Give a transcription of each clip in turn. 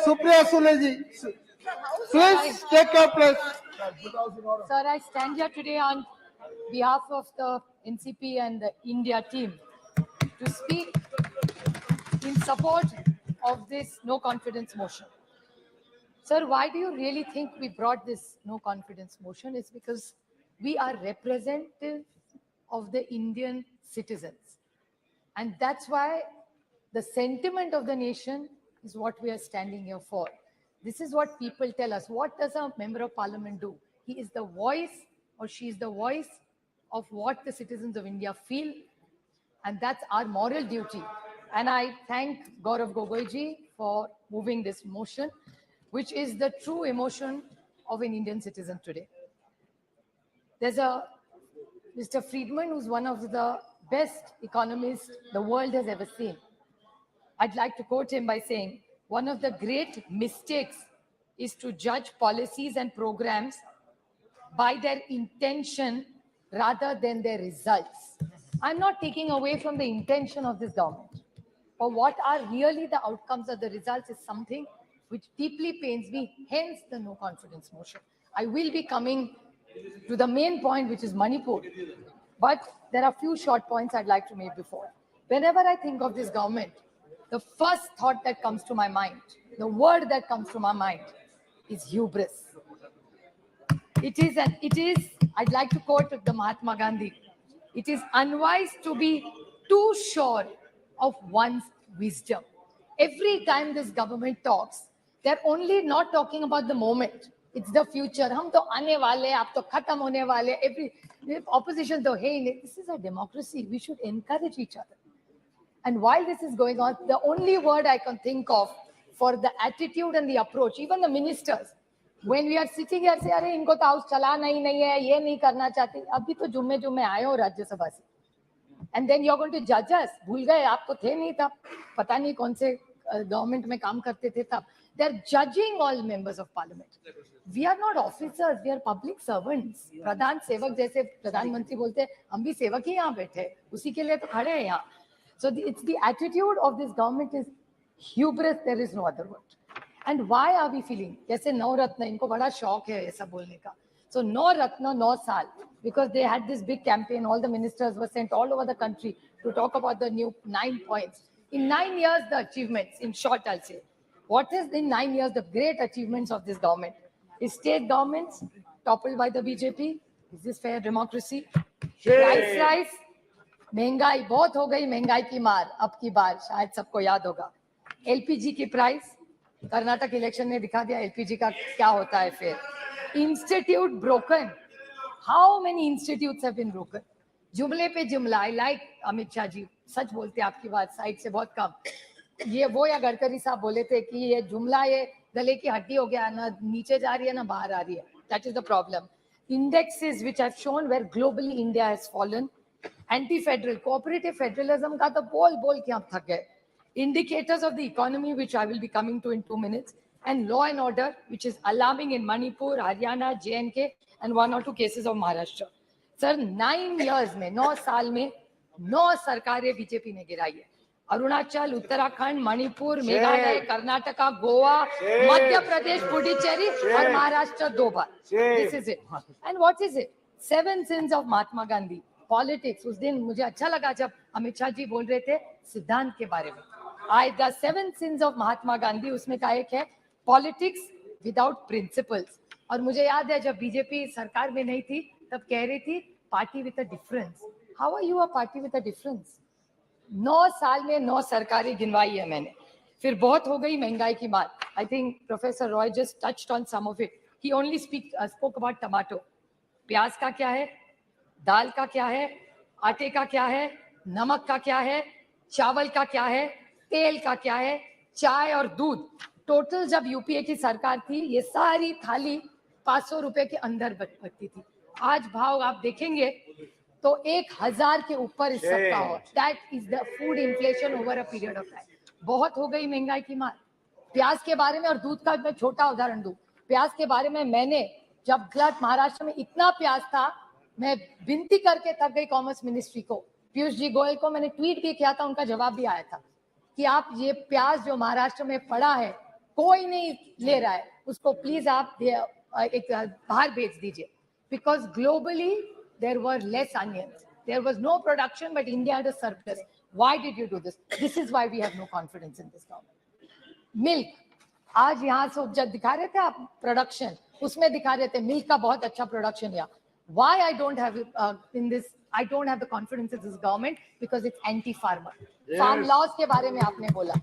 Supriya Sule ji, please take your place. Sir, I stand here today on behalf of the NCP and the India team to speak in support of this no confidence motion. Sir, why do you really think we brought this no confidence motion? It's because we are representative of the Indian citizens. And that's why the sentiment of the nation is what we are standing here for. This is what people tell us. What does a member of parliament do? He is the voice, or she is the voice of what the citizens of India feel. And that's our moral duty. And I thank Gaurav Gogoiji for moving this motion, which is the true emotion of an Indian citizen today. There's a Mr. Friedman, who's one of the best economists the world has ever seen. I'd like to quote him by saying, one of the great mistakes is to judge policies and programs by their intention rather than their results. I'm not taking away from the intention of this government, but what are really the outcomes of the results is something which deeply pains me, hence the no confidence motion. I will be coming to the main point, which is Manipur, but there are a few short points I'd like to make before. Whenever I think of this government, the first thought that comes to my mind, the word that comes to my mind is hubris. I'd like to quote the Mahatma Gandhi. It is unwise to be too sure of one's wisdom. Every time this government talks, they're only not talking about the moment. It's the future. Hum to aane wale, aap to khatam hone wale. Every opposition to hey, this is a democracy. We should encourage each other. And while this is going on, the only word I can think of for the attitude and the approach, even the ministers, when we are sitting here, say, "Arey, inko to house chalana hi nahi hai, ye nahi karna chahte." Abhi to jumme aaye ho Rajya Sabha se. And then you're going to judge us. Bhul gaye, aap to the nahi tab. Pata nahi kaun se government mein kaam karte the tab. They're judging all members of parliament. We are not officers, we are public servants. Pradhan sevak jaise Pradhanmantri bolte, hum bhi sevak hi yahan baithe. Usi ke liye to khade hain yahan. So it's the attitude of this government is hubris, there is no other word. And why are we feeling? Jaise no ratna, inko bada shauk hai aisa bolne ka. So no ratna, no saal, because they had this big campaign, all the ministers were sent all over the country to talk about the new 9 points. In 9 years, the achievements, in short I'll say, what is in 9 years the great achievements of this government? Is state governments toppled by the BJP? Is this fair democracy? Price rise? महंगाई बहुत हो गई, महंगाई की मार अब की बार शायद सबको याद होगा. एलपीजी की प्राइस, कर्नाटक इलेक्शन ने दिखा दिया एलपीजी का क्या होता है फिर. Institute broken, how many institutes have been broken. जुमले पे जुमला. आई लाइक अमित शाह जी, सच बोलते हैं, आपकी बात साइड से बहुत कम. ये वो या गडकरी साहब बोले थे कि ये जुमला ये गले की हड्डी हो गया, ना नीचे जा रही है ना बाहर आ रही है. That is the problem. Indexes which have shown where globally India has fallen. Anti-federal, cooperative federalism का तो बोल के हम थक गए. Indicators of the economy, which I will be coming to in 2 minutes, and law and order, which is alarming in Manipur, Haryana, J&K, and 1 or 2 cases of Maharashtra. Sir, 9 years में, 9 साल में 9 सरकारें बीजेपी ने गिराई है. अरुणाचल, उत्तराखंड, मणिपुर, मेघालय, कर्नाटका, गोवा, मध्य प्रदेश, पुडुचेरी और महाराष्ट्र 2 बार. This is it. And what is it? 7 sins of Mahatma Gandhi. Politics. उस दिन मुझे अच्छा लगा जब अमित शाह जी बोल रहे थे सिद्धांत के बारे में. The 7 sins of Mahatma Gandhi, उसमें का एक है पॉलिटिक्स विदाउट प्रिंसिपल्स. और मुझे याद है जब बीजेपी सरकार में नहीं थी तब कह रही थी party with a difference. How are you a party with a difference? 9 साल में 9 सरकारें गिनवाई है मैंने. फिर बहुत हो गई महंगाई की बात. I think professor Roy just touched on some of it. He only spoke about tomato. प्याज का क्या है, दाल का क्या है, आटे का क्या है, नमक का क्या है, चावल का क्या है, तेल का क्या है, चाय और दूध. टोटल जब यूपीए की सरकार थी ये सारी थाली 500 रुपए के अंदर बचती थी. आज भाव आप देखेंगे तो 1000 के ऊपर इस सबका हो. That is the food inflation over a period of time. बहुत हो गई महंगाई की मार. प्याज के बारे में और दूध का मैं छोटा उदाहरण दूं. प्याज के बारे में मैंने जब महाराष्ट्र में इतना प्याज था, मैं विनती करके थक गई कॉमर्स मिनिस्ट्री को, पीयूष जी गोयल को मैंने ट्वीट भी किया था, उनका जवाब भी आया था. कि आप ये प्याज जो महाराष्ट्र में पड़ा है कोई नहीं ले रहा है, उसको प्लीज आप एक बाहर भेज दीजिए, because globally there were less onions, there was no production, but India had a surplus. Why did you do this? This is why we have no confidence in this government. Milk, आज यहाँ से जब दिखा रहे थे आप production, उसमें दिखा रहे थे मिल्क का बहुत अच्छा प्रोडक्शन या why I don't have in this, I don't have the confidence in this government because it's anti farmer. Farm laws के बारे में आपने बोला,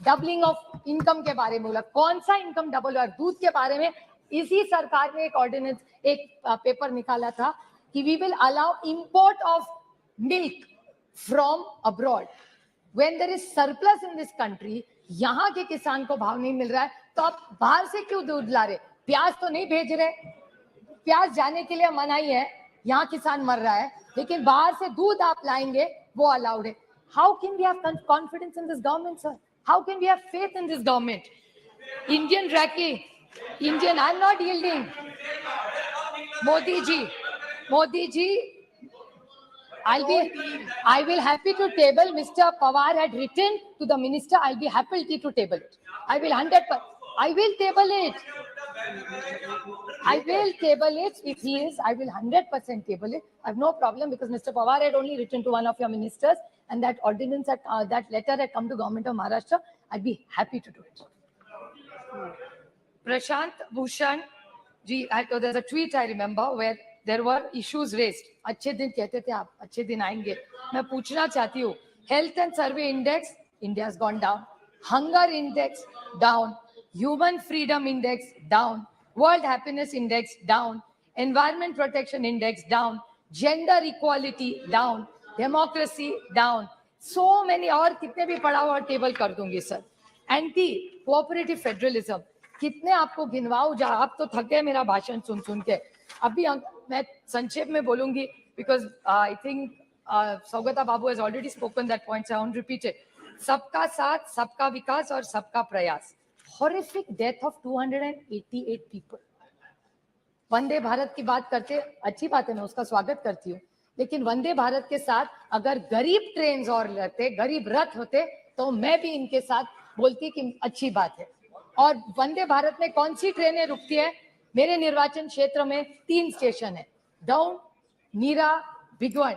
डबलिंग ऑफ इनकम के बारे में बोला, कौन सा इनकम डबल हुआ? दूध के बारे में इसी सरकार ने एक ऑर्डिनेंस, एक पेपर निकाला था कि we will allow import of milk from abroad. When there is surplus in this country, यहाँ के किसान को भाव नहीं मिल रहा है, तो आप बाहर से क्यों दूध ला रहे? प्याज तो नहीं भेज रहे, प्याज जाने के लिए मनाही है, यहाँ किसान मर रहा है, लेकिन बाहर से दूध आप लाएंगे वो अलाउड है. How can we have confidence in this government, sir? How can we have faith in this government? Indian Raki, Indian, I'm not yielding. Modi ji, I will happy to table. Mr. Pawar had written to the minister. I'll be happy to table it. I will 100%. I will table it. I will table it if he is. I will 100% table it. I have no problem because Mr. Pawar had only written to one of your ministers, and that ordinance, that letter had come to government of Maharashtra. I'd be happy to do it. Prashant Bhushan ji, there's a tweet I remember where there were issues raised. अच्छे दिन कहते थे आप, अच्छे दिन आएंगे. मैं पूछना चाहती हूँ, health and survey index, India has gone down. Hunger index, down. Human freedom index, down. World happiness index, down. Environment protection index, down. Gender equality, down. Democracy, down. So many, और कितने भी पढ़ा हुआ टेबल कर दूंगी sir. Anti cooperative federalism, कितने आपको गिनवाऊं? जा आप तो थके मेरा भाषण सुन सुन के. अभी मैं संक्षेप में बोलूंगी because I think Saugata Babu has already spoken that points. I won't repeat it. सबका साथ, सबका विकास और सबका प्रयास. Horrific death of 288 people. Vande Bharat की बात करते, अच्छी बात है, मैं उसका स्वागत करती हूँ, लेकिन वंदे भारत के साथ अगर गरीब ट्रेन और रहते, गरीब रथ होते, तो मैं भी इनके साथ बोलती कि अच्छी बात है. और वंदे भारत में कौन सी ट्रेनें रुकती है? मेरे निर्वाचन क्षेत्र में 3 स्टेशन है, डाउन, मीरा, बिगवन.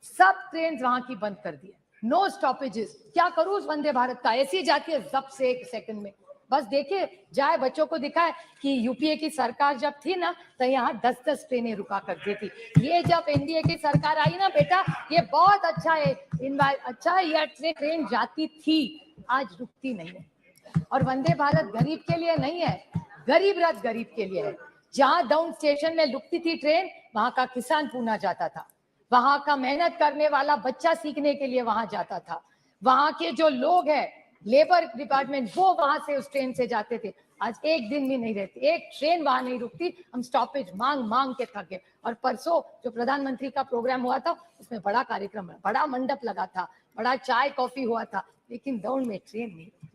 सब ट्रेन वहां की बंद कर दी है. No stoppages. क्या करूं उस वंदे भारत का? ऐसी जाती है जब से 1 सेकंड में. बस देखिए जाए, बच्चों को दिखाए कि यूपीए की सरकार जब थी ना, तो यहाँ 10-10 ट्रेनें रुका करती थी. ये जब एनडीए की सरकार आई ना बेटा, ये बहुत अच्छा है, अच्छा है, यह ट्रेन जाती थी, आज रुकती नहीं है. और वंदे भारत गरीब के लिए नहीं है, गरीब रथ गरीब के लिए है. जहां डाउन स्टेशन में रुकती थी ट्रेन, वहां का किसान पूना जाता था, वहां का मेहनत करने वाला बच्चा सीखने के लिए वहां जाता था, वहां के जो लोग हैं लेबर डिपार्टमेंट, वो वहां से उस ट्रेन से जाते थे. आज एक दिन भी नहीं रहती, एक ट्रेन वहां नहीं रुकती. हम स्टॉपेज मांग मांग के थक गए. और परसों जो प्रधानमंत्री का प्रोग्राम हुआ था, उसमें बड़ा कार्यक्रम, बड़ा मंडप लगा था, बड़ा चाय कॉफी हुआ था, लेकिन दौड़ में ट्रेन नहीं रुकी,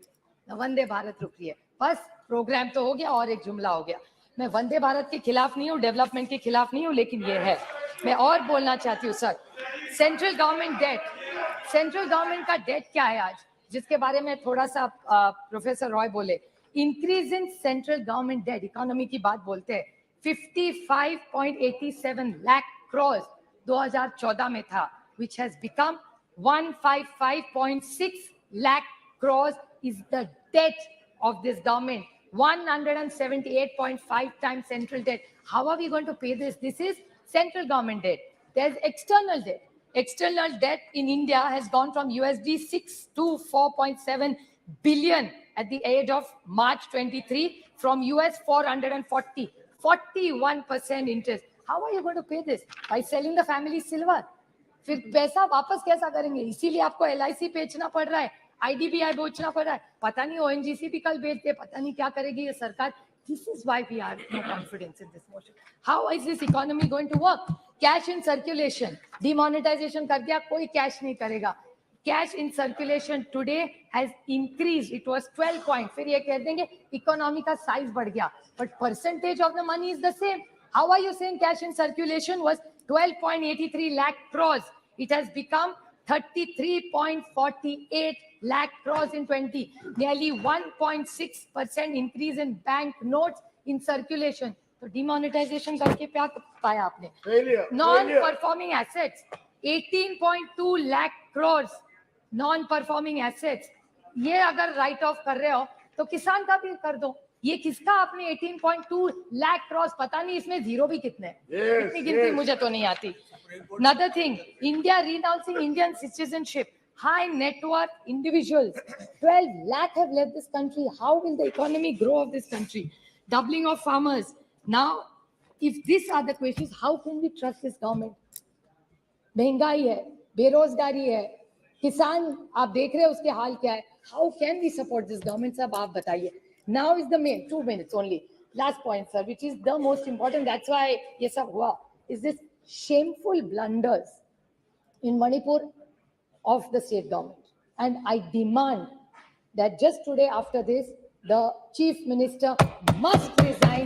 वंदे भारत रुकी है. बस प्रोग्राम तो हो गया और एक जुमला हो गया. मैं वंदे भारत के खिलाफ नहीं हूँ, डेवलपमेंट के खिलाफ नहीं हूँ, लेकिन ये है. मैं और बोलना चाहती हूँ sir, central government debt, central government का डेट क्या है आज, जिसके बारे में थोड़ा सा प्रोफेसर रॉय बोले. Increase in central government debt, economy की बात बोलते हैं, 55.87 लाख करोड़ 2014 में था, which has become 155.6 lakh crores is the debt of this government. 178.5 times central debt. How are we going to pay this? This is central government debt. There's external debt. External debt in India has gone from USD 6 to 4.7 billion at the age of March 23, from US 440, 41% interest. How are you going to pay this? By selling the family silver. फिर पैसा वापस कैसा करेंगे? इसीलिए आपको LIC बेचना पड़ रहा है, IDBI बेचना पड़ रहा है, पता नहीं ONGC भी कल बेच दे, पता नहीं क्या करेगी ये सरकार. This is why we are no confidence in this motion. How is this economy going to work? Cash in circulation, demonetization कर दिया, कोई cash नहीं करेगा. Cash in circulation today has increased. It was 12 point. फिर ये कह देंगे economy का size बढ़ गया, but percentage of the money is the same. How are you saying cash in circulation was 12.83 lakh crores? It has become 33.48 lakh crores in 20, nearly 1.6% increase in bank notes in circulation. तो demonetization करके क्या पाया आपने? Non-performing assets, 18.2 lakh crores non-performing assets. ये अगर write off कर रहे हो तो किसान का भी कर दो. ये किसका आपने 18.2 lakh crores, पता नहीं इसमें जीरो भी कितने हैं. इतनी गिनती मुझे तो नहीं आती. Another thing, India renouncing Indian citizenship. High net worth individuals, 12 lakh have left this country. How will the economy grow of this country? Doubling of farmers. Now, if these are the questions, how can we trust this government? महंगाई है, बेरोजगारी है, किसान आप देख रहे हैं उसके हाल क्या है. How can we support this government? सब आप बताइए. Now is the main 2 minutes only. Last point, sir, which is the most important. That's why ये सब हुआ. Is this shameful blunders in Manipur of the state government. And I demand that just today after this, the chief minister must resign.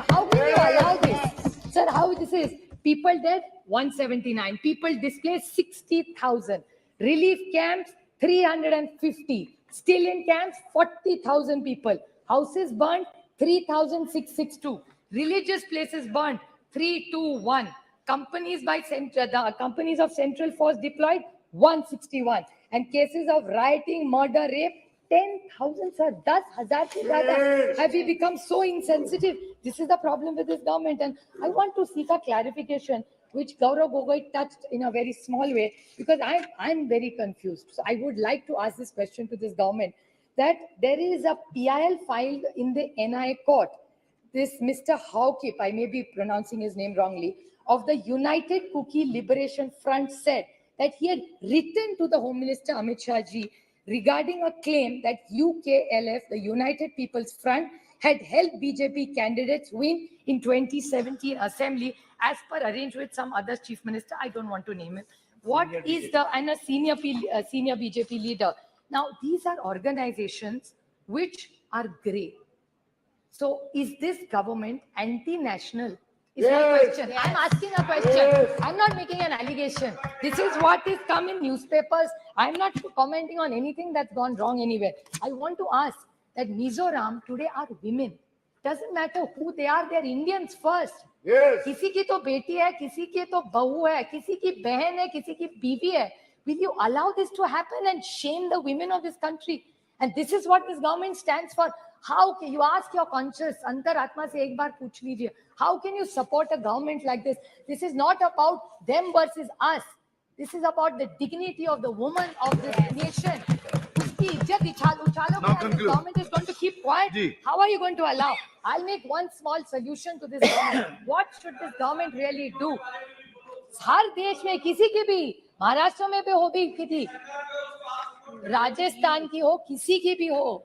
How can you allow this? Sir, how this is? People dead, 179. People displaced, 60,000. Relief camps, 350. Still in camps, 40,000 people. Houses burnt, 3,662. Religious places burnt, 321. Companies the companies of Central Force deployed, 161. And cases of rioting, murder, rape, 10,000, sir. 10,000 se zyada. Have we become so insensitive? This is the problem with this government. And I want to seek a clarification, which Gaurav Gogoi touched in a very small way, because I'm very confused. So I would like to ask this question to this government, that there is a PIL filed in the NI court. This Mr. Hawkip, I may be pronouncing his name wrongly, of the United Kuki Liberation Front said that he had written to the Home Minister Amit Shah ji regarding a claim that UKLF, the United People's Front, had helped BJP candidates win in 2017 assembly as per arranged with some other chief minister. I don't want to name him. What is the, and a senior BJP leader. Now, these are organizations which are grey. So is this government anti-national? Is my question. Yes. I'm asking a question. Yes. I'm not making an allegation. This is what is come in newspapers. I'm not commenting on anything that's gone wrong anywhere. I want to ask that Mizoram today are women. Doesn't matter who they are, they're Indians first. Yes. किसी की तो बेटी है, किसी की तो बहू है, किसी की बहन है, किसी की बीवी है. Will you allow this to happen and shame the women of this country? And this is what this government stands for. How can you ask your conscience? Antar Atma se ek baar pooch lijiye. How can you support a government like this? This is not about them versus us. This is about the dignity of the woman of this nation. Uski izzat uchalo and the government is going to keep quiet. How are you going to allow? I'll make one small solution to this government. What should this government really do? हर देश में किसी की भी, महाराष्ट्र में भी हो भी की, राजस्थान की हो, किसी की भी हो,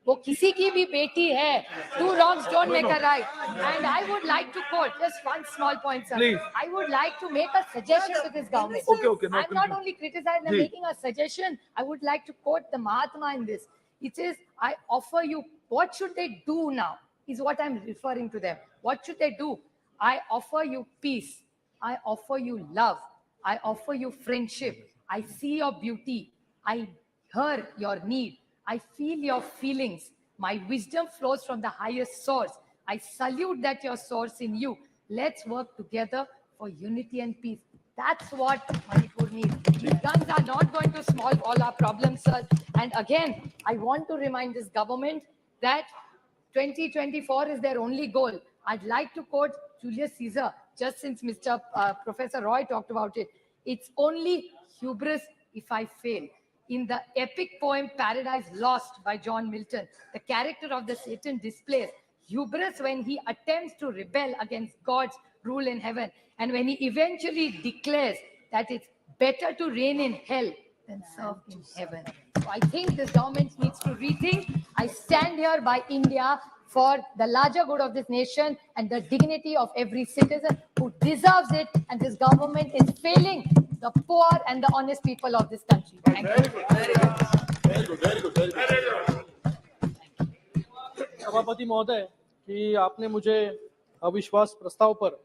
वो किसी की भी बेटी है. Two wrongs don't make a right. And I would like to quote just one small point, sir. Please. I would like to make a suggestion to this government. Okay. I'm not only criticizing, I'm making a suggestion. I would like to quote the Mahatma in this. It says, I offer you, what should they do now? Is what I'm referring to them. What should they do? I offer you peace. I offer you love. I offer you friendship. I see your beauty. I hear your need. I feel your feelings. My wisdom flows from the highest source. I salute that your source in you. Let's work together for unity and peace. That's what Manipur needs. These guns are not going to solve all our problems, sir. And again, I want to remind this government that 2024 is their only goal. I'd like to quote Julius Caesar, just since Mr. Professor Roy talked about it. It's only hubris if I fail. In the epic poem Paradise Lost by John Milton, the character of the Satan displays hubris when he attempts to rebel against God's rule in heaven, and when he eventually declares that it's better to reign in hell than serve in heaven. So I think this government needs to rethink. I stand here by India for the larger good of this nation and the dignity of every citizen who deserves it, and this government is failing the poor and the honest people of this country. Thank you. Very good. सभापति महोदय, कि आपने मुझे अविश्वास प्रस्ताव पर